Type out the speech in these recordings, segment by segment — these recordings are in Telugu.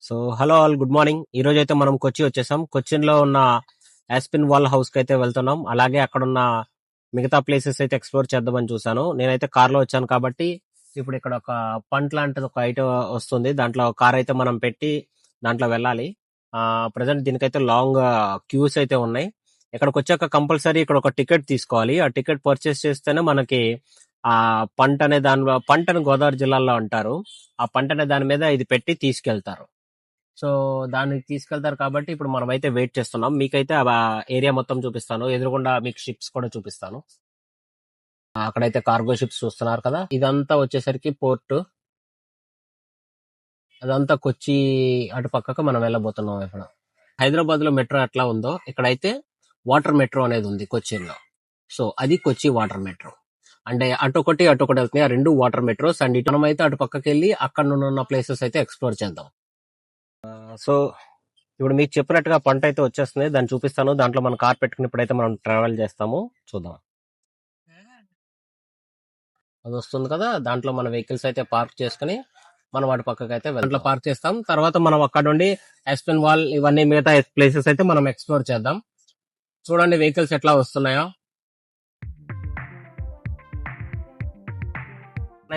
So hello all, good morning. ఈ రోజు అయితే మనం కొచ్చి వచ్చేసాం. కొచ్చిన్లో ఉన్న యాస్పిన్ వాల్ హౌస్ కి అయితే వెళ్తున్నాం. అలాగే అక్కడ ఉన్న మిగతా ప్లేసెస్ అయితే ఎక్స్ప్లోర్ చేద్దామని చూసాను. నేనైతే కార్ లో వచ్చాను కాబట్టి ఇప్పుడు ఇక్కడ ఒక పంట్ లాంటిది ఒక ఐటమ్ వస్తుంది. దాంట్లో కార్ అయితే మనం పెట్టి దాంట్లో వెళ్ళాలి. ప్రజెంట్ దీనికైతే లాంగ్ క్యూస్ అయితే ఉన్నాయి. ఇక్కడికి వచ్చాక కంపల్సరీ ఇక్కడ ఒక టికెట్ తీసుకోవాలి. ఆ టికెట్ పర్చేస్ చేస్తేనే మనకి ఆ పంట అని గోదావరి జిల్లాలో అంటారు. ఆ పంట అనే దాని మీద ఇది పెట్టి తీసుకెళ్తారు. సో దానికి తీసుకెళ్తారు కాబట్టి ఇప్పుడు మనం అయితే వెయిట్ చేస్తున్నాం. మీకైతే ఆ ఏరియా మొత్తం చూపిస్తాను. ఎదురుగుండా మీకు షిప్స్ కూడా చూపిస్తాను. అక్కడైతే కార్గో షిప్స్ చూస్తున్నారు కదా, ఇదంతా వచ్చేసరికి పోర్ట్. అదంతా కొచ్చి అటు పక్కకు మనం వెళ్ళబోతున్నాం. ఇప్పుడు హైదరాబాద్ లో మెట్రో ఎట్లా ఉందో ఇక్కడైతే వాటర్ మెట్రో అనేది ఉంది కొచ్చిన్లో. సో అది కొచ్చి వాటర్ మెట్రో. అంటే అటొకటి వెళ్తున్నాయి. ఆ రెండు వాటర్ మెట్రోస్. అండ్ ఇటు మనం అయితే అటు పక్కకి వెళ్ళి అక్కడ ఉన్న ప్లేసెస్ అయితే ఎక్స్ప్లోర్ చేద్దాం. సో ఇప్పుడు మీకు చెప్పినట్టుగా పంట అయితే వచ్చేస్తుంది. దాన్ని చూపిస్తాను. దాంట్లో మనం కార్ పెట్టుకుని ఇప్పుడైతే మనం ట్రావెల్ చేస్తాము. చూద్దాం. అది వస్తుంది కదా, దాంట్లో మన వెహికల్స్ అయితే పార్క్ చేసుకుని మనం వాటి పక్కకి అయితే దాంట్లో పార్క్ చేస్తాం. తర్వాత మనం అక్కడ నుండి యాస్పెన్ వాల్ ఇవన్నీ మిగతా ప్లేసెస్ అయితే మనం ఎక్స్ప్లోర్ చేద్దాం. చూడండి వెహికల్స్ ఎట్లా వస్తున్నాయో.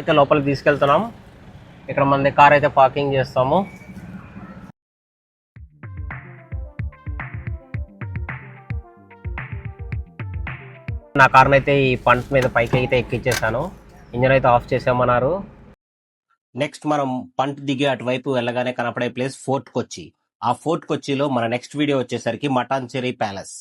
అయితే లోపలికి తీసుకెళ్తున్నాం. ఇక్కడ మన కార్ అయితే పార్కింగ్ చేస్తాము. నా కార్ని అయితే ఈ పంట్ మీద పైకి అయితే ఎక్కించేసాను. ఇంజన్ అయితే ఆఫ్ చేసామన్నారు. నెక్స్ట్ మనం పంట్ దిగి అటువైపు వెళ్ళగానే కనపడే ప్లేస్ ఫోర్ట్ కొచ్చి. ఆ ఫోర్ట్ కొచ్చిలో మన నెక్స్ట్ వీడియో వచ్చేసరికి మటాన్చెరీ ప్యాలెస్.